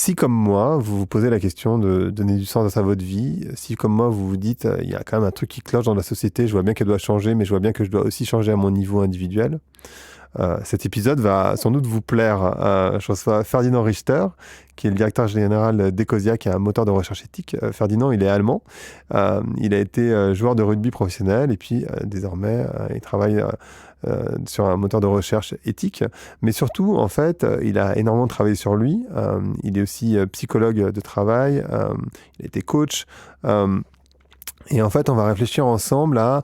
Si comme moi, vous vous posez la question de donner du sens à votre vie, si comme moi, vous vous dites, il y a quand même un truc qui cloche dans la société, je vois bien qu'elle doit changer, mais je vois bien que je dois aussi changer à mon niveau individuel, cet épisode va sans doute vous plaire. Je reçois Ferdinand Richter, qui est le directeur général d'Ecosia, qui est un moteur de recherche éthique. Ferdinand, il est allemand. Il a été joueur de rugby professionnel et puis désormais, il travaille sur un moteur de recherche éthique. Mais surtout, en fait, il a énormément travaillé sur lui. Il est aussi psychologue de travail. Il a été coach. Et en fait, on va réfléchir ensemble à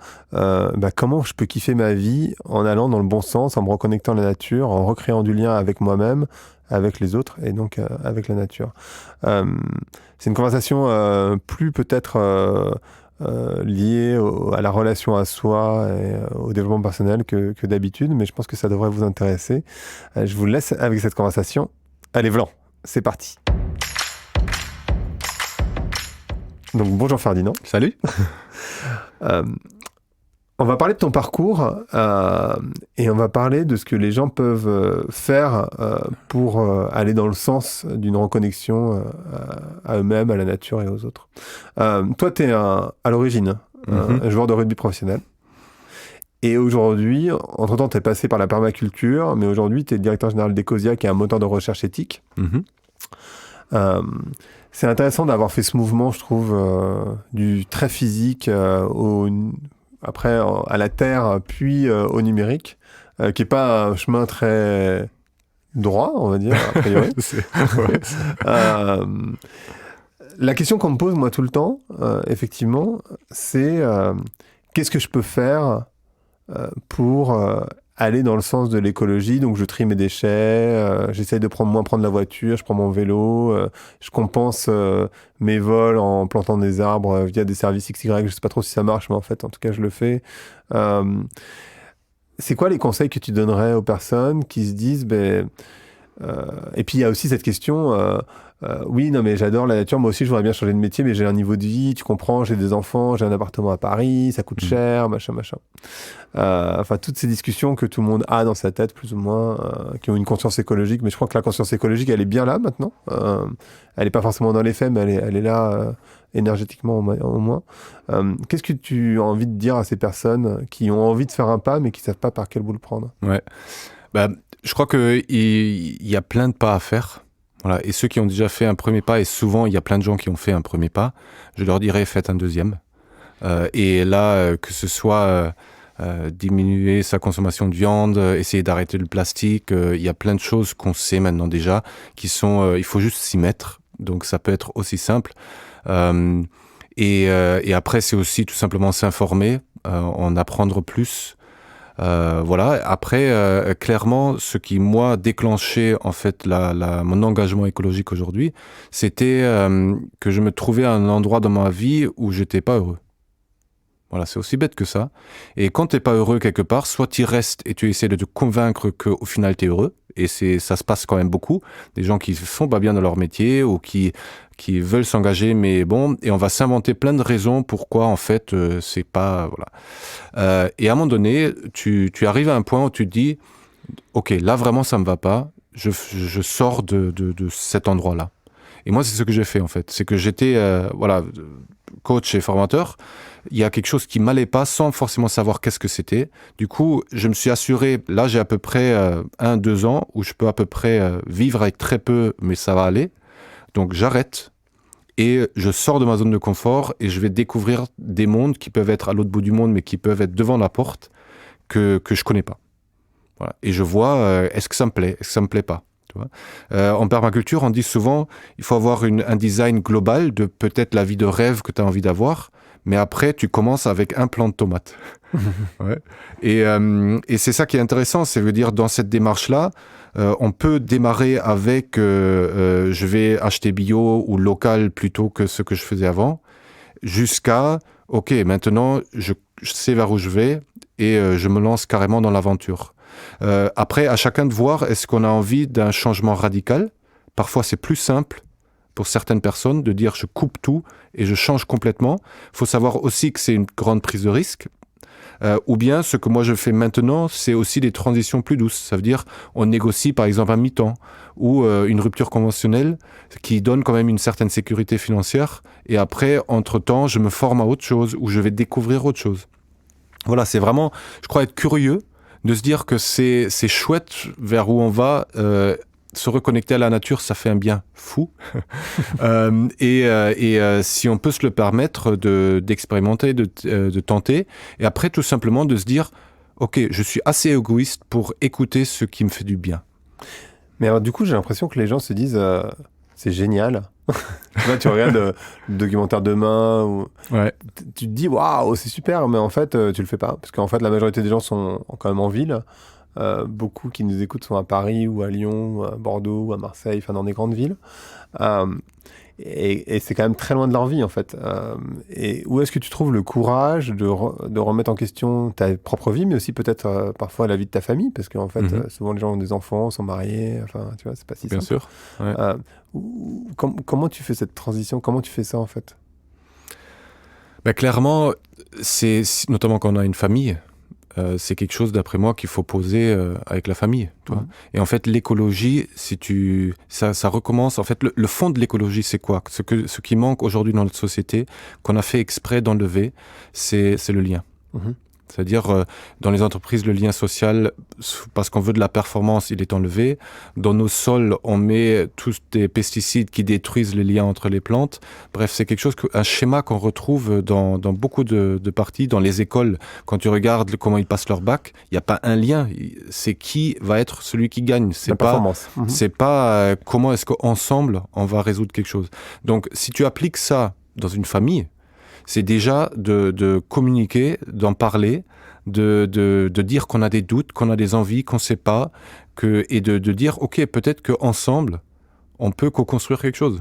comment je peux kiffer ma vie en allant dans le bon sens, en me reconnectant à la nature, en recréant du lien avec moi-même, avec les autres et donc avec la nature. C'est une conversation plus peut-être liée à la relation à soi et au développement personnel que d'habitude, mais je pense que ça devrait vous intéresser. Je vous laisse avec cette conversation. Allez, Vlan, c'est parti. Donc bonjour Ferdinand. Salut. On va parler de ton parcours et on va parler de ce que les gens peuvent faire pour aller dans le sens d'une reconnexion à eux-mêmes, à la nature et aux autres. Toi, tu es à l'origine un joueur de rugby professionnel. Et aujourd'hui, entre-temps, tu es passé par la permaculture, mais aujourd'hui, tu es le directeur général d'Ecosia, qui est un moteur de recherche éthique. C'est intéressant d'avoir fait ce mouvement, je trouve, du très physique après à la terre, puis au numérique, qui n'est pas un chemin très droit, on va dire, a priori. La question qu'on me pose, moi, tout le temps, effectivement, c'est qu'est-ce que je peux faire pour aller dans le sens de l'écologie. Donc je trie mes déchets, j'essaye de moins prendre la voiture, je prends mon vélo, je compense mes vols en plantant des arbres via des services XY. Je sais pas trop si ça marche, mais en fait, en tout cas, je le fais. C'est quoi les conseils que tu donnerais aux personnes qui se disent... et puis il y a aussi cette question... oui, non, mais j'adore la nature. Moi aussi, je voudrais bien changer de métier, mais j'ai un niveau de vie, tu comprends, j'ai des enfants, j'ai un appartement à Paris, ça coûte cher, machin. Enfin, toutes ces discussions que tout le monde a dans sa tête, plus ou moins, qui ont une conscience écologique. Mais je crois que la conscience écologique, elle est bien là maintenant. Elle n'est pas forcément dans les faits, mais elle est là énergétiquement au moins. Qu'est-ce que tu as envie de dire à ces personnes qui ont envie de faire un pas, mais qui ne savent pas par quel bout le prendre ? Ouais. Je crois qu'il y a plein de pas à faire. Voilà. Et ceux qui ont déjà fait un premier pas, et souvent il y a plein de gens qui ont fait un premier pas, je leur dirais faites un deuxième. Et là, que ce soit diminuer sa consommation de viande, essayer d'arrêter le plastique, il y a plein de choses qu'on sait maintenant déjà, qui sont, il faut juste s'y mettre. Donc ça peut être aussi simple. Et après, c'est aussi tout simplement s'informer, en apprendre plus. Voilà. Après, clairement, ce qui moi déclenchait en fait mon engagement écologique aujourd'hui, c'était que je me trouvais à un endroit dans ma vie où j'étais pas heureux. Voilà, c'est aussi bête que ça. Et quand t'es pas heureux quelque part, soit tu restes et tu essaies de te convaincre qu'au final t'es heureux. Et ça se passe quand même beaucoup. Des gens qui font pas bien dans leur métier ou qui veulent s'engager, mais bon, et on va s'inventer plein de raisons pourquoi en fait c'est pas, voilà. Et à un moment donné, tu arrives à un point où tu te dis, ok, là vraiment ça me va pas. Je sors de cet endroit-là. Et moi c'est ce que j'ai fait en fait. C'est que j'étais coach et formateur. Il y a quelque chose qui m'allait pas sans forcément savoir qu'est-ce que c'était. Du coup, je me suis assuré, là j'ai à peu près 1-2 ans où je peux à peu près vivre avec très peu, mais ça va aller. Donc j'arrête et je sors de ma zone de confort et je vais découvrir des mondes qui peuvent être à l'autre bout du monde, mais qui peuvent être devant la porte que je connais pas. Voilà. Et je vois, est-ce que ça me plaît, est-ce que ça me plaît pas. Tu vois. En permaculture, on dit souvent, il faut avoir un design global de peut-être la vie de rêve que tu as envie d'avoir. Mais après, tu commences avec un plant de tomates. Ouais. Et c'est ça qui est intéressant, c'est veut dire dans cette démarche-là, on peut démarrer avec je vais acheter bio ou local plutôt que ce que je faisais avant, jusqu'à ok, maintenant je sais vers où je vais et je me lance carrément dans l'aventure. Après, à chacun de voir, est-ce qu'on a envie d'un changement radical ? Parfois, c'est plus simple pour certaines personnes de dire je coupe tout et je change complètement. Il faut savoir aussi que c'est une grande prise de risque. Ou bien, ce que moi je fais maintenant, c'est aussi des transitions plus douces. Ça veut dire, on négocie par exemple un mi-temps ou une rupture conventionnelle qui donne quand même une certaine sécurité financière. Et après, entre-temps, je me forme à autre chose ou je vais découvrir autre chose. Voilà, c'est vraiment, je crois, être curieux de se dire que c'est chouette vers où on va. Se reconnecter à la nature, ça fait un bien fou. Si on peut se le permettre d'expérimenter, de tenter, et après tout simplement de se dire, ok, je suis assez égoïste pour écouter ce qui me fait du bien. Mais alors, du coup, j'ai l'impression que les gens se disent, c'est génial. Là, tu regardes le documentaire Demain, ou Ouais. tu te dis, waouh, c'est super, mais en fait, tu le fais pas. Parce qu'en fait, la majorité des gens sont quand même en ville. Beaucoup qui nous écoutent sont à Paris ou à Lyon ou à Bordeaux ou à Marseille, enfin dans des grandes villes. Euh, et c'est quand même très loin de leur vie en fait. Et où est-ce que tu trouves le courage de remettre en question ta propre vie, mais aussi peut-être parfois la vie de ta famille, parce qu'en fait souvent les gens ont des enfants, sont mariés, enfin tu vois, c'est pas si Bien simple. sûr. Ouais. Comment tu fais cette transition? Comment tu fais ça en fait? Ben, clairement, c'est notamment quand on a une famille, c'est quelque chose, d'après moi, qu'il faut poser avec la famille. Tu vois. Et en fait, l'écologie, ça recommence. En fait, le fond de l'écologie, c'est quoi? Ce qui manque aujourd'hui dans notre société, qu'on a fait exprès d'enlever, c'est le lien. C'est-à-dire, dans les entreprises, le lien social, parce qu'on veut de la performance, il est enlevé. Dans nos sols, on met tous des pesticides qui détruisent les liens entre les plantes. Bref, c'est quelque chose, un schéma qu'on retrouve dans beaucoup de parties, dans les écoles. Quand tu regardes comment ils passent leur bac, il n'y a pas un lien. C'est qui va être celui qui gagne. C'est pas comment est-ce qu'ensemble, on va résoudre quelque chose. Donc, si tu appliques ça dans une famille, c'est déjà de communiquer, d'en parler, de dire qu'on a des doutes, qu'on a des envies, qu'on ne sait pas, et de dire, ok, peut-être qu'ensemble, on peut co-construire quelque chose.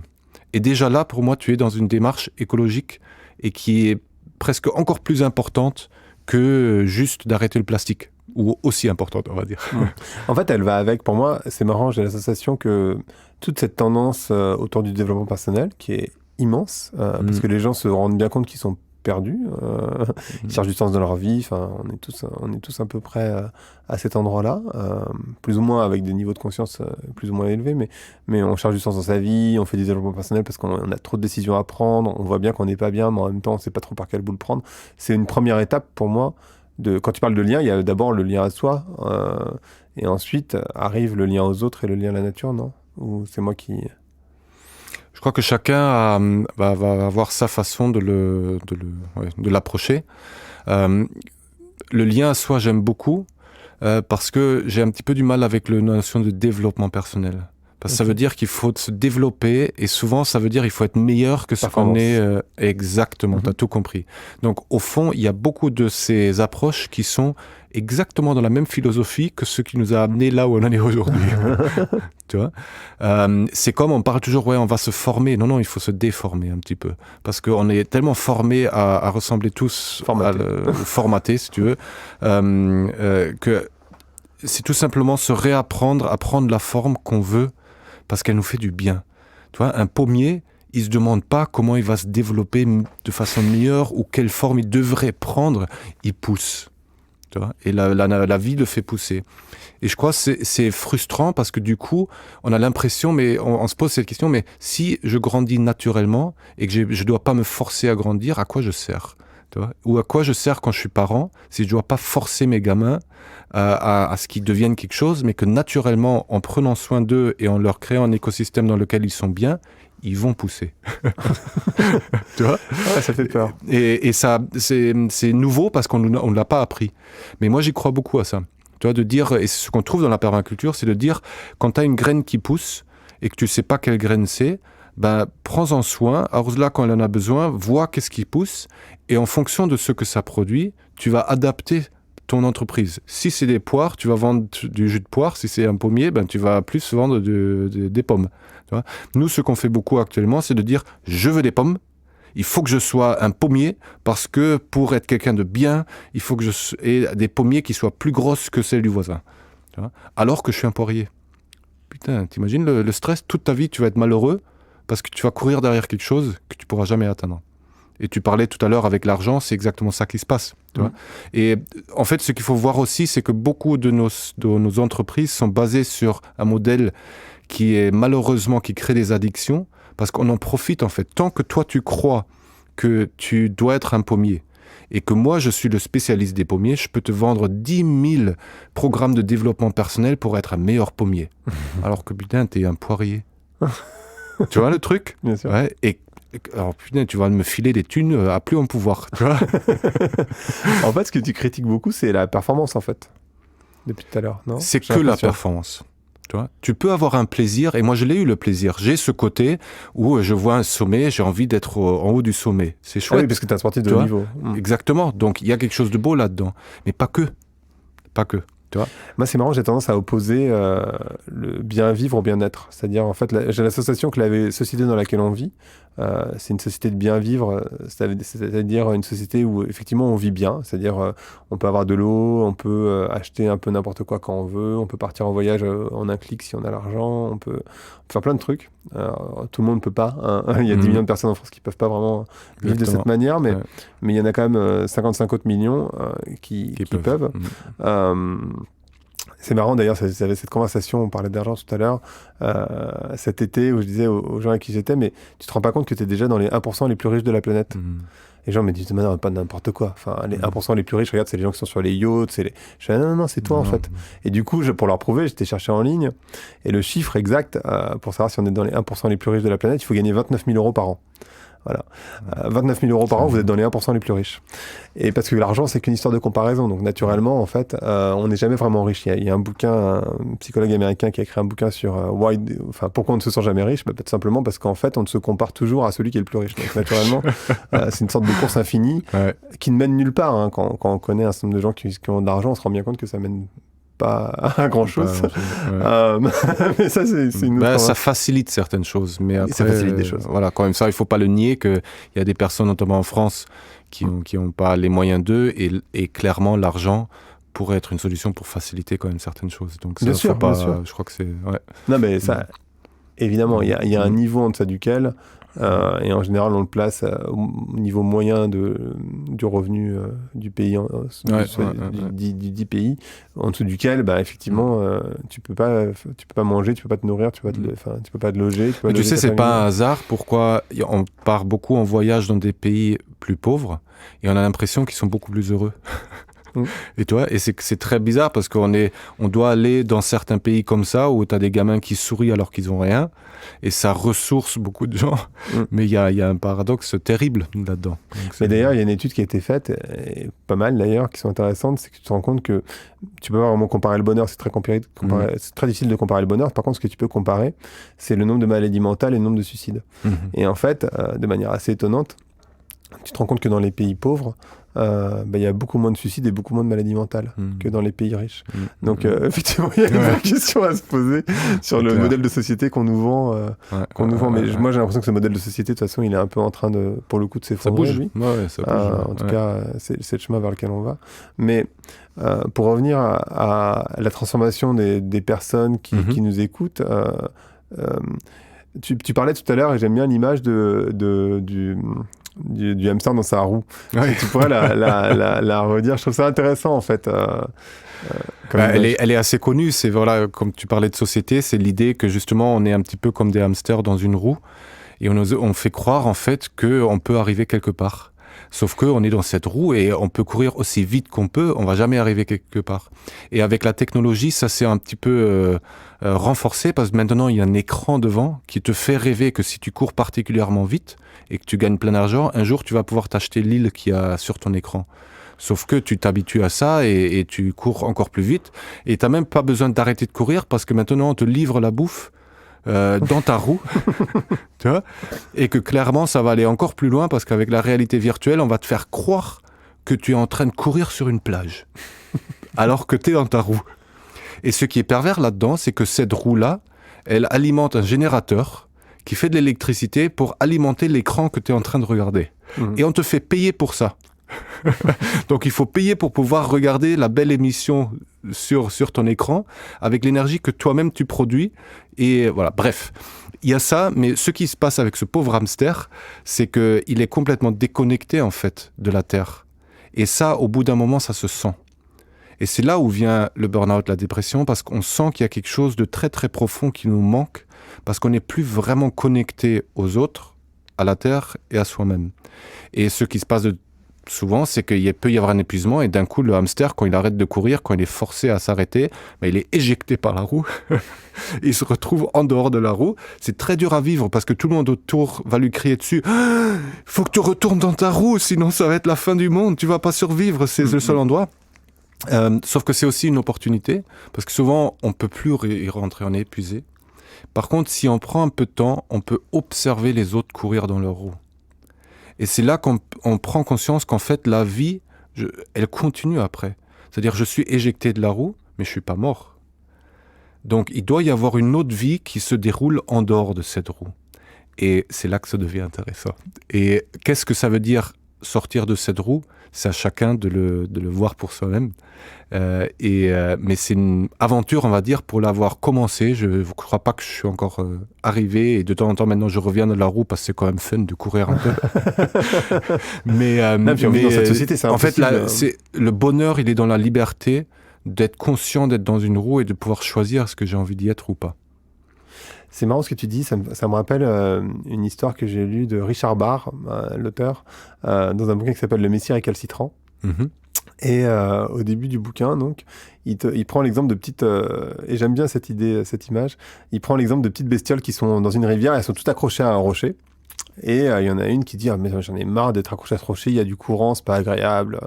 Et déjà là, pour moi, tu es dans une démarche écologique et qui est presque encore plus importante que juste d'arrêter le plastique. Ou aussi importante, on va dire. En fait, elle va avec, pour moi, c'est marrant, j'ai la sensation que toute cette tendance autour du développement personnel, qui est immense, parce que les gens se rendent bien compte qu'ils sont perdus, ils cherchent du sens dans leur vie, enfin, on est tous à peu près à cet endroit-là, plus ou moins avec des niveaux de conscience plus ou moins élevés, mais on cherche du sens dans sa vie, on fait du développement personnel parce qu'on a trop de décisions à prendre, on voit bien qu'on n'est pas bien, mais en même temps, on ne sait pas trop par quel bout le prendre. C'est une première étape pour moi. Quand tu parles de lien, il y a d'abord le lien à soi, et ensuite arrive le lien aux autres et le lien à la nature, non? Ou c'est moi qui... Je crois que chacun va avoir sa façon de l'approcher. Le lien à soi, j'aime beaucoup, parce que j'ai un petit peu du mal avec la notion de développement personnel. Parce que ça veut dire qu'il faut se développer, et souvent ça veut dire qu'il faut être meilleur que ce qu'on est. Exactement, tu as tout compris. Donc au fond, il y a beaucoup de ces approches qui sont exactement dans la même philosophie que ce qui nous a amené là où on en est aujourd'hui. Tu vois, c'est comme on parle toujours, ouais, on va se former. Non, il faut se déformer un petit peu. Parce qu'on est tellement formés à ressembler tous, formatés, si tu veux, que c'est tout simplement se réapprendre à prendre la forme qu'on veut, parce qu'elle nous fait du bien. Tu vois, un pommier, il se demande pas comment il va se développer de façon meilleure ou quelle forme il devrait prendre. Il pousse. Tu vois, et la vie le fait pousser. Et je crois que c'est frustrant parce que du coup, on a l'impression, mais on se pose cette question, mais si je grandis naturellement et que je dois pas me forcer à grandir, à quoi je sers? Tu vois, ou à quoi je sers quand je suis parent, si je dois pas forcer mes gamins à ce qu'ils deviennent quelque chose, mais que naturellement, en prenant soin d'eux et en leur créant un écosystème dans lequel ils sont bien, ils vont pousser. Tu vois? Ouais, ça fait peur. Et ça, c'est nouveau parce qu'on ne l'a pas appris. Mais moi, j'y crois beaucoup à ça. Tu vois, de dire, et ce qu'on trouve dans la permaculture, c'est de dire, quand tu as une graine qui pousse et que tu sais pas quelle graine c'est, ben, prends-en soin, arrose-la quand elle en a besoin, vois qu'est-ce qui pousse, et en fonction de ce que ça produit, tu vas adapter ton entreprise. Si c'est des poires, tu vas vendre du jus de poire. Si c'est un pommier, ben, tu vas plus vendre des pommes. Tu vois. Nous, ce qu'on fait beaucoup actuellement, c'est de dire, je veux des pommes, il faut que je sois un pommier, parce que pour être quelqu'un de bien, il faut que je aie des pommiers qui soient plus grosses que celles du voisin. Tu vois. Alors que je suis un poirier. Putain, t'imagines le stress, toute ta vie, tu vas être malheureux, parce que tu vas courir derrière quelque chose que tu pourras jamais atteindre. Et tu parlais tout à l'heure avec l'argent, c'est exactement ça qui se passe. Tu vois. Et en fait, ce qu'il faut voir aussi, c'est que beaucoup de nos entreprises sont basées sur un modèle qui est malheureusement, qui crée des addictions, parce qu'on en profite en fait. Tant que toi, tu crois que tu dois être un pommier, et que moi, je suis le spécialiste des pommiers, je peux te vendre 10 000 programmes de développement personnel pour être un meilleur pommier. Alors que putain, t'es un poirier. Tu vois le truc ? Bien sûr. Ouais, et alors putain, tu vas me filer des thunes à plus en pouvoir. Tu vois. En fait, ce que tu critiques beaucoup, c'est la performance, en fait. Depuis tout à l'heure, non ? C'est que la performance. Tu vois, tu peux avoir un plaisir, et moi je l'ai eu le plaisir. J'ai ce côté où je vois un sommet, j'ai envie d'être en haut du sommet. C'est chouette. Ah oui, parce que tu es un sportif de haut niveau. Exactement. Donc il y a quelque chose de beau là-dedans. Mais pas que. Pas que. Tu vois. Moi, c'est marrant, j'ai tendance à opposer le bien vivre au bien-être. C'est-à-dire, en fait, j'ai l'association que la société dans laquelle on vit, c'est une société de bien vivre, c'est-à-dire une société où, effectivement, on vit bien. C'est-à-dire, on peut avoir de l'eau, on peut acheter un peu n'importe quoi quand on veut, on peut partir en voyage en un clic si on a l'argent, on peut faire plein de trucs. Tout le monde ne peut pas. Hein. Il y a 10 millions de personnes en France qui ne peuvent pas vraiment vivre de cette manière, mais il y en a quand même 55 autres millions qui peuvent. C'est marrant d'ailleurs, cette conversation, on parlait d'argent tout à l'heure, cet été où je disais aux gens avec qui j'étais, mais tu te rends pas compte que tu es déjà dans les 1% les plus riches de la planète. Les gens me disent, non, pas n'importe quoi. Enfin, les 1% les plus riches, regarde, c'est les gens qui sont sur les yachts. Je dis, non, c'est toi en fait. Et du coup, pour leur prouver, j'étais cherché en ligne. Et le chiffre exact, pour savoir si on est dans les 1% les plus riches de la planète, il faut gagner 29 000 euros par an. Voilà. 29 000 euros par an, vous êtes dans les 1% les plus riches. Et parce que l'argent, c'est qu'une histoire de comparaison. Donc, naturellement, en fait, on n'est jamais vraiment riche. Il y a un bouquin, un psychologue américain qui a écrit un bouquin sur pourquoi on ne se sent jamais riche. Tout simplement parce qu'en fait, on se compare toujours à celui qui est le plus riche. Donc, naturellement, c'est une sorte de course infinie qui ne mène nulle part. Hein. Quand on connaît un certain nombre de gens qui ont de l'argent, on se rend bien compte que ça mène pas à grand chose. Mais ça, c'est une autre ça facilite certaines choses. Mais après, ça facilite des choses. Voilà, quand même ça, il faut pas le nier qu'il y a des personnes, notamment en France, qui ont pas les moyens d'eux, et clairement, l'argent pourrait être une solution pour faciliter quand même certaines choses. Donc, ça, bien sûr, pas, bien sûr. Je crois que c'est... Ouais. Non, mais ça, évidemment, il y a un niveau en deçà duquel, et en général, on le place au niveau moyen du revenu du pays, du 10 pays, en dessous duquel, effectivement, tu peux pas manger, tu peux pas te nourrir, tu peux pas te loger. Mais tu sais, c'est pas un hasard pourquoi on part beaucoup en voyage dans des pays plus pauvres, et on a l'impression qu'ils sont beaucoup plus heureux. Et toi, et c'est très bizarre parce on doit aller dans certains pays comme ça où tu as des gamins qui sourient alors qu'ils ont rien, et ça ressource beaucoup de gens. Mais il y a un paradoxe terrible là-dedans. Mais d'ailleurs, il y a une étude qui a été faite, et pas mal d'ailleurs, qui sont intéressantes, c'est que tu te rends compte que tu peux pas vraiment comparer le bonheur, c'est très difficile de comparer le bonheur. Par contre, ce que tu peux comparer, c'est le nombre de maladies mentales et le nombre de suicides. Et en fait, de manière assez étonnante, tu te rends compte que dans les pays pauvres, il y a beaucoup moins de suicides et beaucoup moins de maladies mentales que dans les pays riches. Donc, effectivement, il y a une vraie question à se poser sur le modèle de société qu'on nous vend. Mais moi, j'ai l'impression que ce modèle de société, de toute façon, il est un peu en train de s'effondrer. Ça bouge. Ça bouge. En tout cas, c'est le chemin vers lequel on va. Mais pour revenir à la transformation des personnes qui nous écoutent, tu parlais tout à l'heure, et j'aime bien l'image du hamster dans sa roue. Tu pourrais la redire. Je trouve ça intéressant en fait. Elle est assez connue. C'est comme tu parlais de société, c'est l'idée que justement on est un petit peu comme des hamsters dans une roue, et on fait croire en fait qu'on peut arriver quelque part. Sauf qu'on est dans cette roue et on peut courir aussi vite qu'on peut, on va jamais arriver quelque part. Et avec la technologie, ça s'est un petit peu renforcé, parce que maintenant il y a un écran devant qui te fait rêver que si tu cours particulièrement vite et que tu gagnes plein d'argent, un jour tu vas pouvoir t'acheter l'île qu'il y a sur ton écran. Sauf que tu t'habitues à ça et tu cours encore plus vite, et tu n'as même pas besoin d'arrêter de courir parce que maintenant on te livre la bouffe dans ta roue, tu vois, et que clairement ça va aller encore plus loin, parce qu'avec la réalité virtuelle, on va te faire croire que tu es en train de courir sur une plage alors que tu es dans ta roue. Et ce qui est pervers là-dedans, c'est que cette roue-là, elle alimente un générateur qui fait de l'électricité pour alimenter l'écran que tu es en train de regarder. Et on te fait payer pour ça. Donc il faut payer pour pouvoir regarder la belle émission sur ton écran avec l'énergie que toi-même tu produis. Et voilà, bref. Il y a ça, mais ce qui se passe avec ce pauvre hamster, c'est qu'il est complètement déconnecté en fait de la Terre. Et ça, au bout d'un moment, ça se sent. Et c'est là où vient le burn-out, la dépression, parce qu'on sent qu'il y a quelque chose de très très profond qui nous manque, parce qu'on n'est plus vraiment connecté aux autres, à la Terre et à soi-même. Et ce qui se passe souvent, c'est qu'il peut y avoir un épuisement, et d'un coup, le hamster, quand il arrête de courir, quand il est forcé à s'arrêter, il est éjecté par la roue. Il se retrouve en dehors de la roue. C'est très dur à vivre, parce que tout le monde autour va lui crier dessus. « Faut que tu retournes dans ta roue, sinon ça va être la fin du monde, tu vas pas survivre, c'est le seul endroit. » Sauf que c'est aussi une opportunité, parce que souvent, on peut plus y rentrer, on est épuisé. Par contre, si on prend un peu de temps, on peut observer les autres courir dans leur roue. Et c'est là qu'on prend conscience qu'en fait, la vie, elle continue après. C'est-à-dire, je suis éjecté de la roue, mais je suis pas mort. Donc, il doit y avoir une autre vie qui se déroule en dehors de cette roue. Et c'est là que ça devient intéressant. Et qu'est-ce que ça veut dire sortir de cette roue ? C'est à chacun de le voir pour soi-même. Mais c'est une aventure, on va dire, pour l'avoir commencé. Je ne crois pas que je suis encore arrivé. Et de temps en temps, maintenant, je reviens de la roue parce que c'est quand même fun de courir un peu. mais dans cette société, c'est en fait, là, le bonheur, il est dans la liberté d'être conscient d'être dans une roue et de pouvoir choisir ce que j'ai envie d'y être ou pas. C'est marrant ce que tu dis, ça me rappelle une histoire que j'ai lue de Richard Bach, l'auteur, dans un bouquin qui s'appelle Le Messie récalcitrant. Mm-hmm. Et au début du bouquin, donc, il prend l'exemple de petites... et j'aime bien cette idée, cette image. Il prend l'exemple de petites bestioles qui sont dans une rivière, elles sont toutes accrochées à un rocher. Et il y en a une qui dit « mais j'en ai marre d'être accroché à ce rocher, il y a du courant, c'est pas agréable. »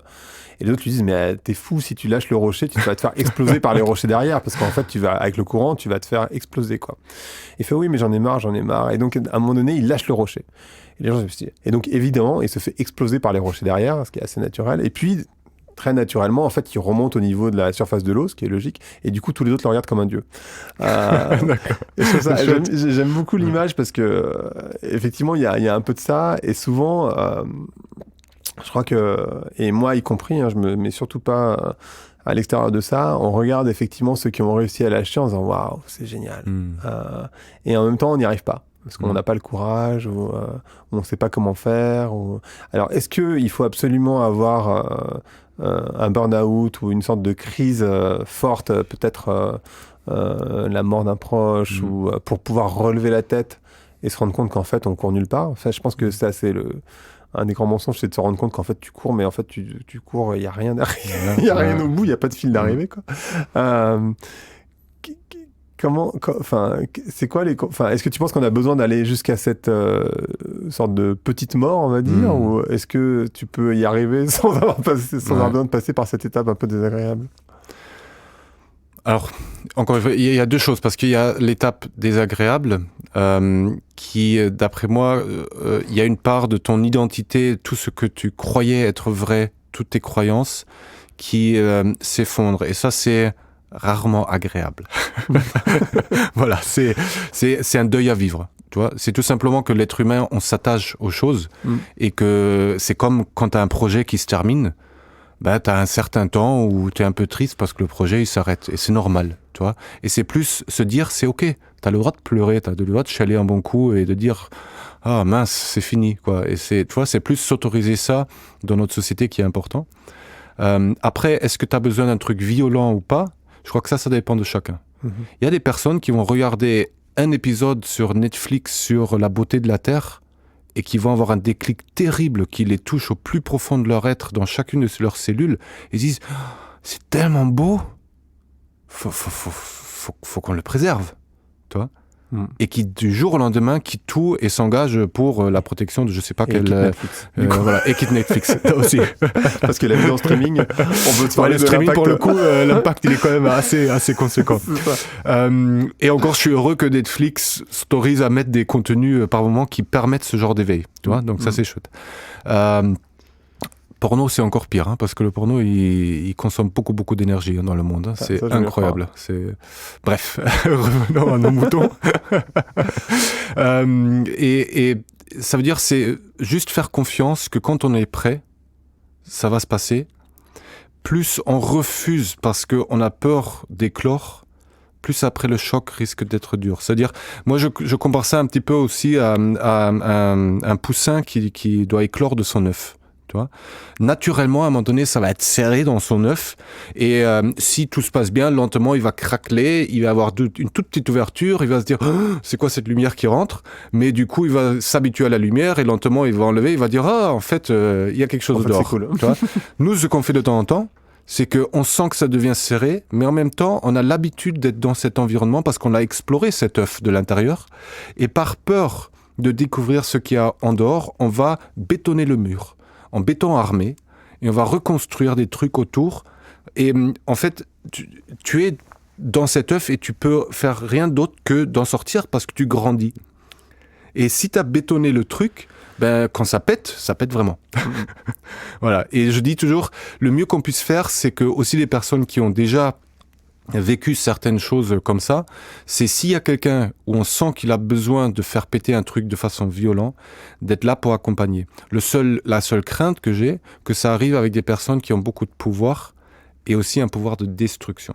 Et les autres lui disent « mais t'es fou, si tu lâches le rocher, tu vas te faire exploser par les rochers derrière, parce qu'en fait, avec le courant, tu vas te faire exploser, quoi. » Il fait « oui, mais j'en ai marre. » Et donc, à un moment donné, il lâche le rocher. Et les gens se disent... Et donc, évidemment, il se fait exploser par les rochers derrière, ce qui est assez naturel. Et puis, très naturellement, en fait, il remonte au niveau de la surface de l'eau, ce qui est logique, et du coup, tous les autres le regardent comme un dieu. D'accord. Et j'aime beaucoup l'image parce que, effectivement, il y a un peu de ça, et souvent, je crois que, et moi y compris, je me mets surtout pas à l'extérieur de ça, on regarde effectivement ceux qui ont réussi à lâcher en disant waouh, c'est génial. Et en même temps, on n'y arrive pas. Parce qu'on n'a pas le courage, ou on ne sait pas comment faire. Alors, est-ce qu'il faut absolument avoir un burn-out ou une sorte de crise forte, peut-être la mort d'un proche, ou pour pouvoir relever la tête et se rendre compte qu'en fait, on court nulle part. Enfin, je pense que ça, c'est un des grands mensonges, c'est de se rendre compte qu'en fait, tu cours, mais en fait, tu cours, il n'y a rien derrière. Il n'y a rien au bout, il n'y a pas de fil d'arrivée, quoi. C'est quoi est-ce que tu penses qu'on a besoin d'aller jusqu'à cette sorte de petite mort, on va dire, ou est-ce que tu peux y arriver sans avoir besoin de passer par cette étape un peu désagréable? Alors, encore une fois, il y a deux choses, parce qu'il y a l'étape désagréable qui, d'après moi, il y a une part de ton identité, tout ce que tu croyais être vrai, toutes tes croyances, qui s'effondrent. Et ça, c'est rarement agréable. Voilà, c'est un deuil à vivre. Tu vois, c'est tout simplement que l'être humain, on s'attache aux choses et que c'est comme quand tu as un projet qui se termine, tu as un certain temps où tu es un peu triste parce que le projet il s'arrête et c'est normal, tu vois. Et c'est plus se dire c'est OK, tu as le droit de pleurer, tu as le droit de chialer un bon coup et de dire ah mince, c'est fini, quoi. Et tu vois, c'est plus s'autoriser ça dans notre société qui est important. Après, est-ce que tu as besoin d'un truc violent ou pas? Je crois que ça dépend de chacun. Il y a des personnes qui vont regarder un épisode sur Netflix sur la beauté de la Terre et qui vont avoir un déclic terrible qui les touche au plus profond de leur être dans chacune de leurs cellules et disent « c'est tellement beau, faut qu'on le préserve ». Tu vois ? Et qui du jour au lendemain quitte tout et s'engage pour la protection de je sais pas quel et quitte Netflix aussi parce que la vie en streaming on peut se parler le streaming pour le coup l'impact il est quand même assez conséquent. Et encore je suis heureux que Netflix s'autorise à mettre des contenus par moment qui permettent ce genre d'éveil, tu vois, donc ça c'est chouette. Porno, c'est encore pire, parce que le porno, il consomme beaucoup d'énergie dans le monde. C'est incroyable. Bref, revenons à nos moutons. Et ça veut dire, c'est juste faire confiance que quand on est prêt, ça va se passer. Plus on refuse parce qu'on a peur d'éclore, plus après le choc risque d'être dur. C'est-à-dire, moi je compare ça un petit peu aussi à un poussin qui doit éclore de son œuf. Tu vois, naturellement, à un moment donné, ça va être serré dans son œuf. Et si tout se passe bien, lentement, il va craqueler, il va avoir une toute petite ouverture, il va se dire oh, « c'est quoi cette lumière qui rentre ?» Mais du coup, il va s'habituer à la lumière et lentement, il va enlever, il va dire « Ah, en fait, il y a quelque chose dehors. » Cool. Tu vois. Nous, ce qu'on fait de temps en temps, c'est qu'on sent que ça devient serré, mais en même temps, on a l'habitude d'être dans cet environnement parce qu'on a exploré cet œuf de l'intérieur. Et par peur de découvrir ce qu'il y a en dehors, on va bétonner le mur en béton armé, et on va reconstruire des trucs autour. Et en fait, tu es dans cet œuf et tu peux faire rien d'autre que d'en sortir parce que tu grandis. Et si tu as bétonné le truc, ben, quand ça pète vraiment. Voilà. Et je dis toujours, le mieux qu'on puisse faire, c'est que aussi les personnes qui ont déjà vécu certaines choses comme ça, c'est s'il y a quelqu'un où on sent qu'il a besoin de faire péter un truc de façon violente, d'être là pour accompagner. La seule crainte que j'ai, que ça arrive avec des personnes qui ont beaucoup de pouvoir et aussi un pouvoir de destruction.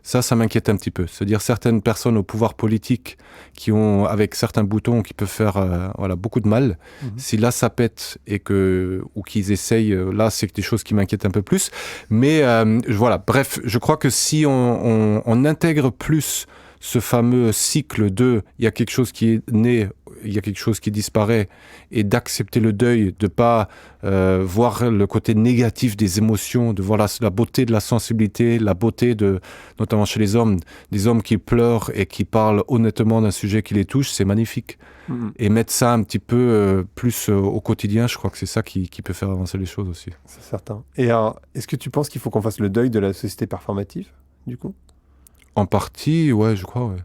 Ça m'inquiète un petit peu. C'est-à-dire certaines personnes au pouvoir politique qui ont, avec certains boutons, qui peuvent faire beaucoup de mal. Si là ça pète ou qu'ils essayent, là c'est des choses qui m'inquiètent un peu plus. Mais voilà, bref, je crois que si on intègre plus ce fameux cycle de il y a quelque chose qui est né, il y a quelque chose qui disparaît, et d'accepter le deuil, de pas voir le côté négatif des émotions, de voir la beauté de la sensibilité, la beauté notamment chez les hommes, des hommes qui pleurent et qui parlent honnêtement d'un sujet qui les touche, c'est magnifique. Et mettre ça un petit peu plus au quotidien, je crois que c'est ça qui peut faire avancer les choses aussi. C'est certain. Et alors, est-ce que tu penses qu'il faut qu'on fasse le deuil de la société performative, du coup ? En partie, ouais, je crois, ouais.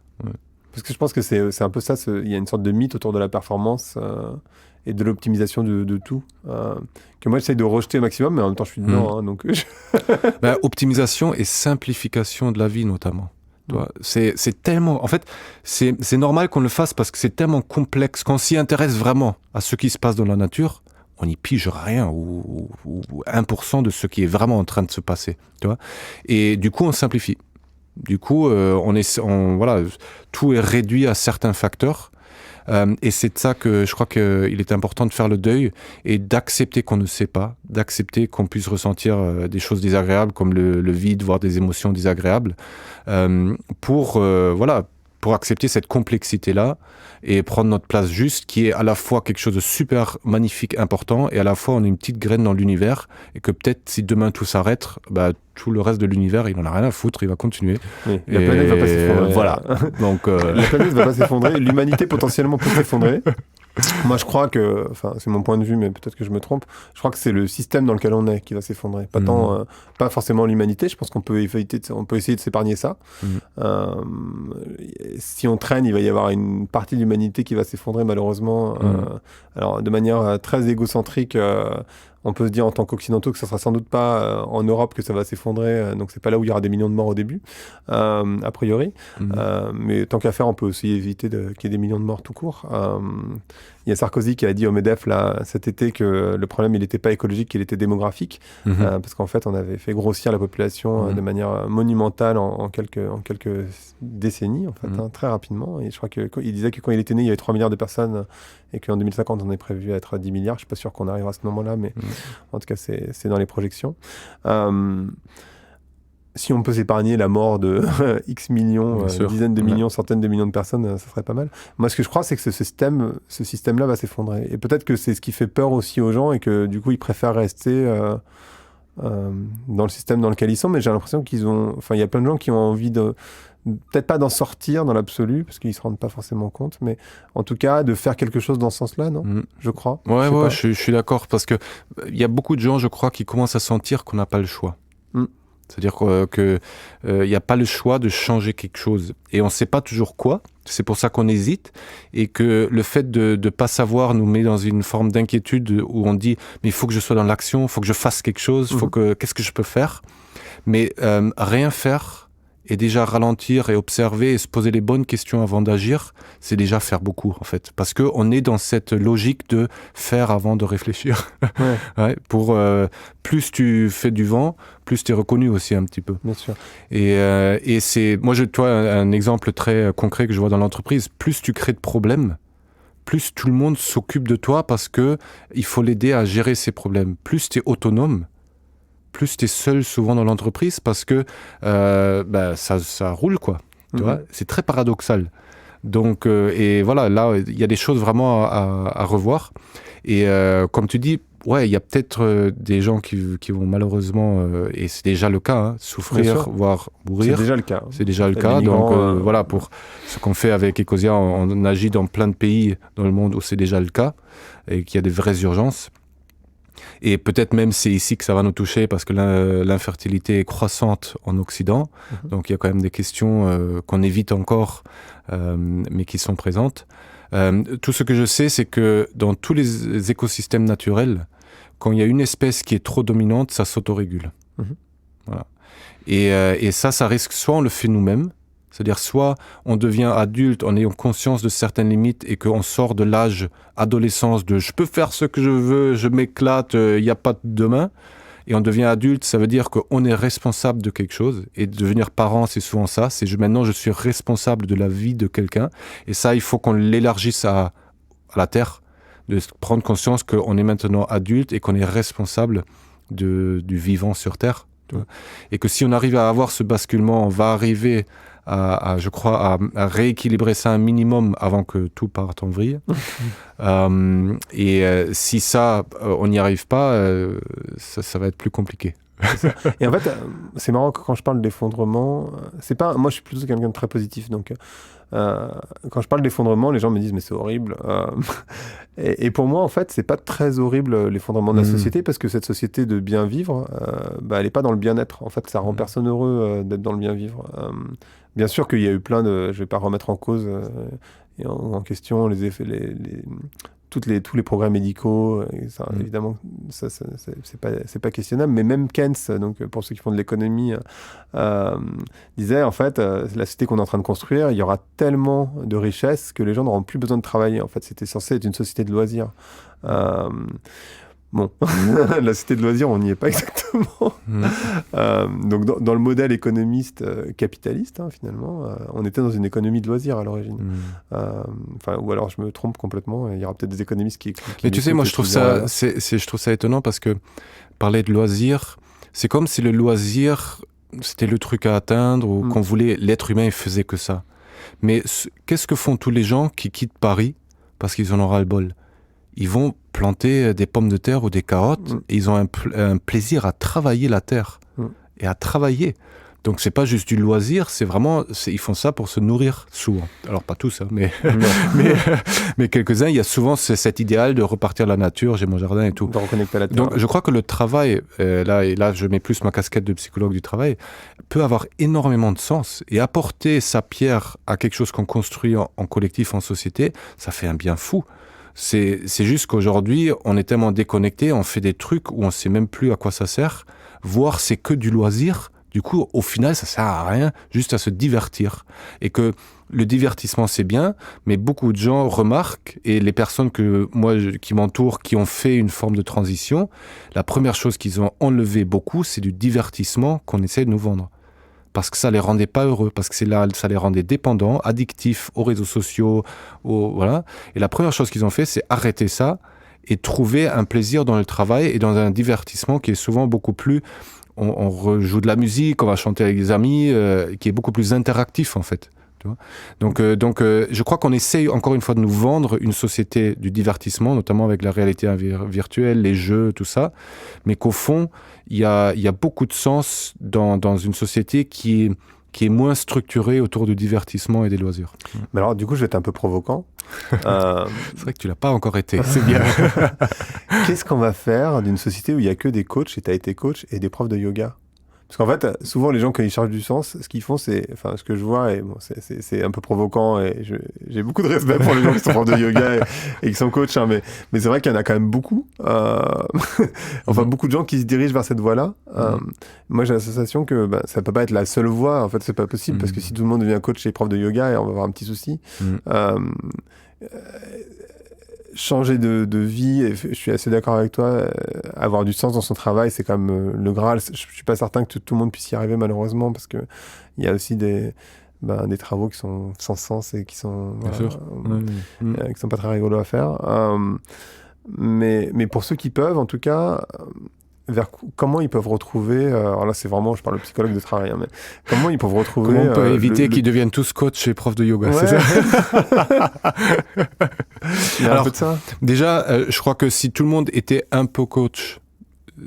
Parce que je pense que c'est un peu ça, il y a une sorte de mythe autour de la performance et de l'optimisation de tout, que moi j'essaye de rejeter au maximum, mais en même temps je suis dedans, donc... Optimisation et simplification de la vie, notamment. C'est tellement... En fait, c'est normal qu'on le fasse parce que c'est tellement complexe. Quand on s'y intéresse vraiment à ce qui se passe dans la nature, on n'y pige rien, ou 1% de ce qui est vraiment en train de se passer. Tu vois. Et du coup, on simplifie. Du coup, tout est réduit à certains facteurs. Et c'est de ça que je crois qu'il est important de faire le deuil et d'accepter qu'on ne sait pas, d'accepter qu'on puisse ressentir des choses désagréables comme le vide, voire des émotions désagréables, pour accepter cette complexité-là et prendre notre place juste, qui est à la fois quelque chose de super magnifique, important, et à la fois on est une petite graine dans l'univers, et que peut-être si demain tout s'arrête, tout le reste de l'univers, il en a rien à foutre, il va continuer. Oui, la planète va pas s'effondrer. Voilà. Donc, la planète va pas s'effondrer, l'humanité potentiellement peut s'effondrer. Moi, je crois que, c'est mon point de vue, mais peut-être que je me trompe, je crois que c'est le système dans lequel on est qui va s'effondrer. Pas forcément l'humanité, je pense qu'on peut essayer de s'épargner ça. Si on traîne, il va y avoir une partie de l'humanité qui va s'effondrer, malheureusement. Alors, de manière très égocentrique, on peut se dire en tant qu'occidentaux que ça sera sans doute pas en Europe que ça va s'effondrer, donc c'est pas là où il y aura des millions de morts au début, a priori. Mais tant qu'à faire, on peut aussi éviter qu'il y ait des millions de morts tout court. Il y a Sarkozy qui a dit au MEDEF là, cet été que le problème il n'était pas écologique, il était démographique, parce qu'en fait on avait fait grossir la population de manière monumentale en quelques décennies, en fait, très rapidement. Et je crois qu'il disait que quand il était né, il y avait 3 milliards de personnes et qu'en 2050 on est prévu à être à 10 milliards. Je suis pas sûr qu'on arrivera à ce moment-là, mais en tout cas c'est dans les projections. Si on peut s'épargner la mort de X millions, dizaines de millions, centaines de millions de personnes, ça serait pas mal. Moi, ce que je crois, c'est que ce système-là va s'effondrer. Et peut-être que c'est ce qui fait peur aussi aux gens et que du coup, ils préfèrent rester dans le système dans lequel ils sont. Mais j'ai l'impression il y a plein de gens qui ont envie peut-être pas d'en sortir dans l'absolu, parce qu'ils se rendent pas forcément compte, mais en tout cas, de faire quelque chose dans ce sens-là, non ? Je crois. Je suis d'accord, parce que il y a beaucoup de gens, je crois, qui commencent à sentir qu'on n'a pas le choix. C'est-à-dire que y a pas le choix de changer quelque chose. Et on ne sait pas toujours quoi. C'est pour ça qu'on hésite. Et que le fait de ne pas savoir nous met dans une forme d'inquiétude où on dit « mais il faut que je sois dans l'action, il faut que je fasse quelque chose, qu'est-ce que je peux faire ?» Mais rien faire Et déjà ralentir et observer et se poser les bonnes questions avant d'agir, c'est déjà faire beaucoup en fait. Parce qu'on est dans cette logique de faire avant de réfléchir. Ouais, plus tu fais du vent, plus tu es reconnu aussi un petit peu. Bien sûr. Et c'est, moi je vois un exemple très concret que je vois dans l'entreprise. Plus tu crées de problèmes, plus tout le monde s'occupe de toi parce que il faut l'aider à gérer ses problèmes. Plus tu es autonome, plus tu es seul souvent dans l'entreprise parce que ça roule, quoi. Tu vois, c'est très paradoxal. Donc, et voilà, là, il y a des choses vraiment à revoir. Et comme tu dis, ouais, il y a peut-être des gens qui vont malheureusement, et c'est déjà le cas, hein, souffrir, voire mourir. C'est déjà le cas. C'est déjà le cas. Donc voilà, pour ce qu'on fait avec Ecosia, on agit dans plein de pays dans le monde où c'est déjà le cas et qu'il y a des vraies urgences. Et peut-être même c'est ici que ça va nous toucher parce que l'infertilité est croissante en Occident. Donc il y a quand même des questions qu'on évite encore, mais qui sont présentes. Tout ce que je sais, c'est que dans tous les écosystèmes naturels, quand il y a une espèce qui est trop dominante, ça s'autorégule. Voilà. Et ça risque, soit on le fait nous-mêmes, c'est-à-dire soit on devient adulte en ayant conscience de certaines limites et qu'on sort de l'âge adolescence de « je peux faire ce que je veux, je m'éclate, il n'y a pas de demain ». Et on devient adulte, ça veut dire qu'on est responsable de quelque chose. Et devenir parent, c'est souvent ça. C'est maintenant, je suis responsable de la vie de quelqu'un. Et ça, il faut qu'on l'élargisse à la Terre, de prendre conscience qu'on est maintenant adulte et qu'on est responsable du vivant sur Terre. Et que si on arrive à avoir ce basculement, on va arriver à rééquilibrer ça un minimum avant que tout parte en vrille. Si ça, on n'y arrive pas, ça va être plus compliqué. Et en fait, c'est marrant que quand je parle d'effondrement, c'est pas, moi je suis plutôt quelqu'un de très positif, donc quand je parle d'effondrement, les gens me disent mais c'est horrible. Et pour moi, en fait, c'est pas très horrible l'effondrement de la société parce que cette société de bien vivre, elle est pas dans le bien-être. En fait, ça rend personne heureux d'être dans le bien vivre. Bien sûr qu'il y a eu plein de, je vais pas remettre en cause et en question les effets, tous les progrès médicaux, et ça, évidemment, ça c'est pas questionnable, mais même Keynes, donc pour ceux qui font de l'économie, disait en fait, la société qu'on est en train de construire, il y aura tellement de richesses que les gens n'auront plus besoin de travailler. En fait, c'était censé être une société de loisirs. Bon, la société de loisirs, on n'y est pas exactement. Donc, dans le modèle économiste capitaliste, finalement, on était dans une économie de loisirs à l'origine. Ou alors je me trompe complètement. Il y aura peut-être des économistes qui expliquent. Mais tu sais, moi, je trouve ça étonnant parce que parler de loisirs, c'est comme si le loisir, c'était le truc à atteindre ou qu'on voulait, l'être humain, il faisait que ça. Mais qu'est-ce que font tous les gens qui quittent Paris parce qu'ils en ont ras-le-bol ? Ils vont planter des pommes de terre ou des carottes et ils ont un plaisir à travailler la terre et à travailler. Donc c'est pas juste du loisir, c'est vraiment, ils font ça pour se nourrir souvent. Alors pas tous, hein, mais quelques-uns, il y a souvent cet idéal de repartir à la nature, j'ai mon jardin et tout. De reconnecter à la terre. Donc je crois que le travail, là je mets plus ma casquette de psychologue du travail, peut avoir énormément de sens et apporter sa pierre à quelque chose qu'on construit en collectif, en société, ça fait un bien fou. C'est juste qu'aujourd'hui, on est tellement déconnecté, on fait des trucs où on sait même plus à quoi ça sert, voire c'est que du loisir. Du coup, au final, ça sert à rien, juste à se divertir. Et que le divertissement, c'est bien, mais beaucoup de gens remarquent, et les personnes qui m'entourent, qui ont fait une forme de transition, la première chose qu'ils ont enlevé beaucoup, c'est du divertissement qu'on essaie de nous vendre. Parce que ça les rendait pas heureux, parce que ça les rendait dépendants, addictifs aux réseaux sociaux, voilà. Et la première chose qu'ils ont fait, c'est arrêter ça et trouver un plaisir dans le travail et dans un divertissement qui est souvent beaucoup plus... On rejoue de la musique, on va chanter avec des amis, qui est beaucoup plus interactif en fait. Tu vois. Donc, je crois qu'on essaye encore une fois de nous vendre une société du divertissement, notamment avec la réalité virtuelle, les jeux, tout ça, mais qu'au fond, il y a beaucoup de sens dans une société qui est moins structurée autour du divertissement et des loisirs. Mais alors, du coup, je vais être un peu provoquant. C'est vrai que tu l'as pas encore été, c'est bien. Qu'est-ce qu'on va faire d'une société où il y a que des coachs, et tu as été coach, et des profs de yoga ? Parce qu'en fait, souvent, les gens, quand ils cherchent du sens, ce qu'ils font, c'est... Enfin, ce que je vois, et bon, c'est un peu provoquant, et j'ai beaucoup de respect pour les gens qui sont profs de yoga et qui sont coachs, hein, mais c'est vrai qu'il y en a quand même beaucoup. Enfin, beaucoup de gens qui se dirigent vers cette voie-là. Moi, j'ai l'association que ça peut pas être la seule voie. En fait, c'est pas possible, parce que si tout le monde devient coach et prof de yoga, on va avoir un petit souci. Changer de vie, et je suis assez d'accord avec toi, avoir du sens dans son travail, c'est quand même le Graal. Je suis pas certain que tout le monde puisse y arriver, malheureusement, parce que il y a aussi des travaux qui sont sans sens et qui sont qui sont pas très rigolos à faire. Mais pour ceux qui peuvent, en tout cas, comment ils peuvent retrouver, alors là c'est vraiment, je parle au psychologue de travail, hein, mais comment ils peuvent retrouver... Comment on peut éviter qu'ils deviennent tous coachs et profs de yoga, ouais. C'est ça? Il y a alors, un peu de ça. Déjà, je crois que si tout le monde était un peu coach,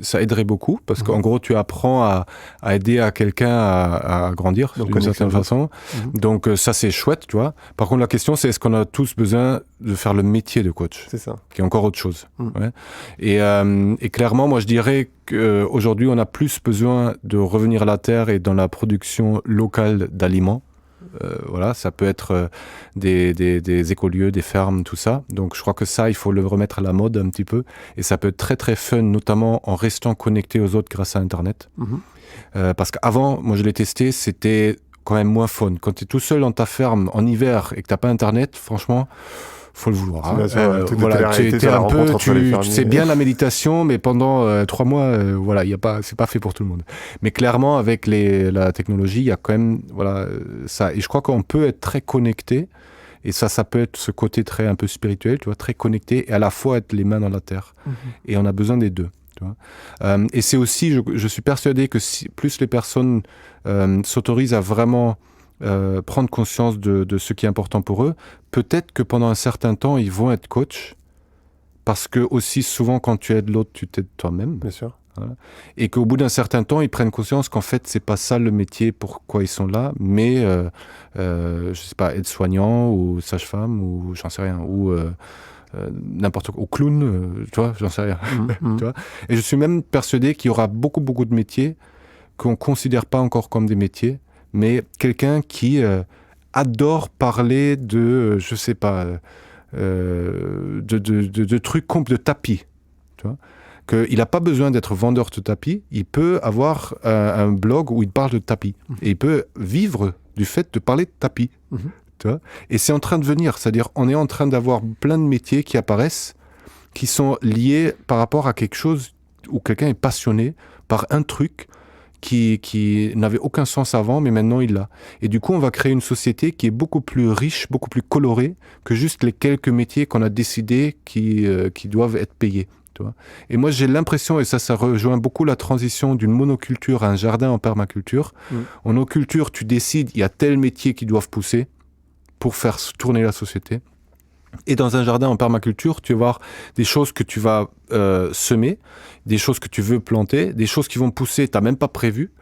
ça aiderait beaucoup, parce qu'en gros, tu apprends à aider à quelqu'un à grandir d'une certaine façon. Donc ça, c'est chouette, tu vois. Par contre, la question, c'est est-ce qu'on a tous besoin de faire le métier de coach? C'est ça. Qui est encore autre chose. Ouais. Et clairement, moi, je dirais qu'aujourd'hui, on a plus besoin de revenir à la terre et dans la production locale d'aliments. Voilà, ça peut être des écolieux, des fermes, tout ça. Donc je crois que ça, il faut le remettre à la mode un petit peu. Et ça peut être très très fun, notamment en restant connecté aux autres grâce à Internet. Parce qu'avant, moi je l'ai testé, c'était quand même moins fun. Quand tu es tout seul dans ta ferme en hiver et que tu n'as pas Internet, franchement... faut le vouloir. Voilà, tu sais bien la méditation, mais pendant 3 mois, voilà, c'est pas fait pour tout le monde. Mais clairement, avec la technologie, il y a quand même ça. Et je crois qu'on peut être très connecté. Et ça peut être ce côté très un peu spirituel, tu vois, très connecté et à la fois être les mains dans la terre. Et on a besoin des deux. Tu vois. Et c'est aussi, je suis persuadé que plus les personnes s'autorisent à vraiment prendre conscience de ce qui est important pour eux, peut-être que pendant un certain temps, ils vont être coach, parce que aussi souvent, quand tu aides l'autre, tu t'aides toi-même. Bien sûr. Voilà. Et qu'au bout d'un certain temps, ils prennent conscience qu'en fait, c'est pas ça le métier pourquoi ils sont là, mais, je sais pas, aide-soignant ou sage-femme ou j'en sais rien, ou n'importe quoi, ou clown, tu vois, j'en sais rien. Tu vois. Et je suis même persuadé qu'il y aura beaucoup, beaucoup de métiers qu'on considère pas encore comme des métiers, mais quelqu'un qui adore parler de, je sais pas, de trucs de tapis, tu vois, qu'il n'a pas besoin d'être vendeur de tapis, il peut avoir un blog où il parle de tapis, et il peut vivre du fait de parler de tapis, tu vois, et c'est en train de venir, c'est-à-dire on est en train d'avoir plein de métiers qui apparaissent, qui sont liés par rapport à quelque chose où quelqu'un est passionné par un truc qui n'avait aucun sens avant, mais maintenant il l'a. Et du coup, on va créer une société qui est beaucoup plus riche, beaucoup plus colorée que juste les quelques métiers qu'on a décidé qui doivent être payés. Tu vois. Et moi, j'ai l'impression, et ça rejoint beaucoup la transition d'une monoculture à un jardin en permaculture. En monoculture, tu décides, il y a tel métier qui doivent pousser pour faire tourner la société. Et dans un jardin en permaculture, tu vas voir des choses que tu vas semer, des choses que tu veux planter, des choses qui vont pousser, tu n'as même pas prévu.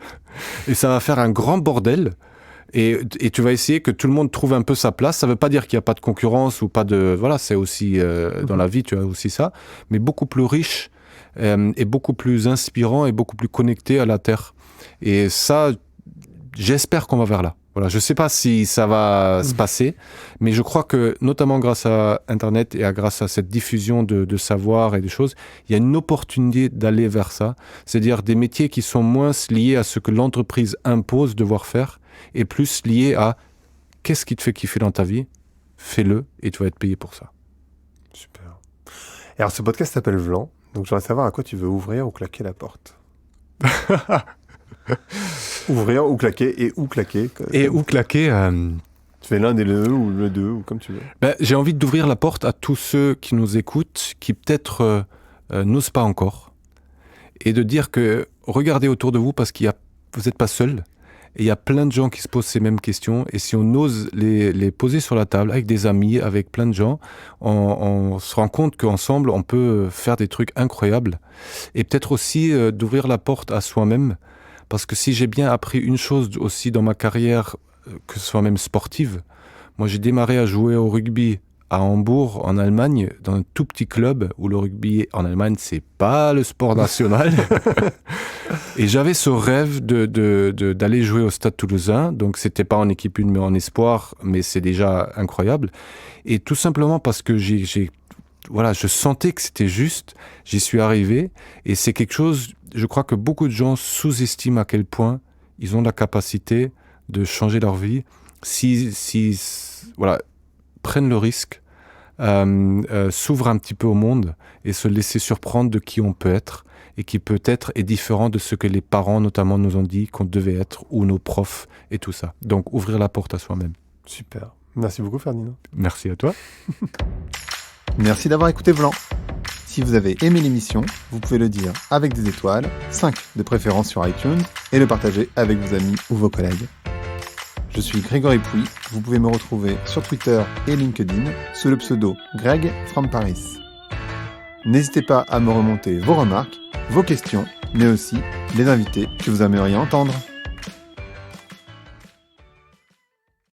Et ça va faire un grand bordel. Et tu vas essayer que tout le monde trouve un peu sa place. Ça ne veut pas dire qu'il n'y a pas de concurrence ou pas de... Voilà, c'est aussi... dans la vie, tu as aussi ça. Mais beaucoup plus riche et beaucoup plus inspirant et beaucoup plus connecté à la terre. Et ça, j'espère qu'on va vers là. Voilà, je ne sais pas si ça va se passer, mais je crois que, notamment grâce à Internet et grâce à cette diffusion de savoir et des choses, il y a une opportunité d'aller vers ça. C'est-à-dire des métiers qui sont moins liés à ce que l'entreprise impose de devoir faire et plus liés à qu'est-ce qui te fait kiffer dans ta vie, fais-le et tu vas être payé pour ça. Super. Et alors, ce podcast s'appelle Vlan, donc je voudrais savoir à quoi tu veux ouvrir ou claquer la porte. Ouvrir ou claquer et où claquer. Et où claquer Tu fais l'un des deux ou le deux ou comme tu veux. J'ai envie d'ouvrir la porte à tous ceux qui nous écoutent, qui peut-être n'osent pas encore, et de dire que regardez autour de vous parce vous n'êtes pas seul. Et il y a plein de gens qui se posent ces mêmes questions. Et si on ose les poser sur la table avec des amis, avec plein de gens, on se rend compte qu'ensemble, on peut faire des trucs incroyables. Et peut-être aussi d'ouvrir la porte à soi-même. Parce que si j'ai bien appris une chose aussi dans ma carrière, que ce soit même sportive, moi j'ai démarré à jouer au rugby à Hambourg, en Allemagne, dans un tout petit club où le rugby en Allemagne, c'est pas le sport national. Et j'avais ce rêve d'aller jouer au Stade Toulousain. Donc, c'était pas en équipe 1, mais en espoir, mais c'est déjà incroyable. Et tout simplement parce que voilà, je sentais que c'était juste, j'y suis arrivé. Et c'est quelque chose, je crois que beaucoup de gens sous-estiment à quel point ils ont la capacité de changer leur vie si voilà, prennent le risque, s'ouvrent un petit peu au monde et se laisser surprendre de qui on peut être et qui peut-être est différent de ce que les parents notamment nous ont dit qu'on devait être ou nos profs et tout ça. Donc ouvrir la porte à soi-même. Super. Merci beaucoup Ferdinand. Merci à toi. Merci d'avoir écouté Vlan. Si vous avez aimé l'émission, vous pouvez le dire avec des étoiles, 5 de préférence sur iTunes, et le partager avec vos amis ou vos collègues. Je suis Grégory Pouy, vous pouvez me retrouver sur Twitter et LinkedIn sous le pseudo Greg from Paris. N'hésitez pas à me remonter vos remarques, vos questions, mais aussi les invités que vous aimeriez entendre.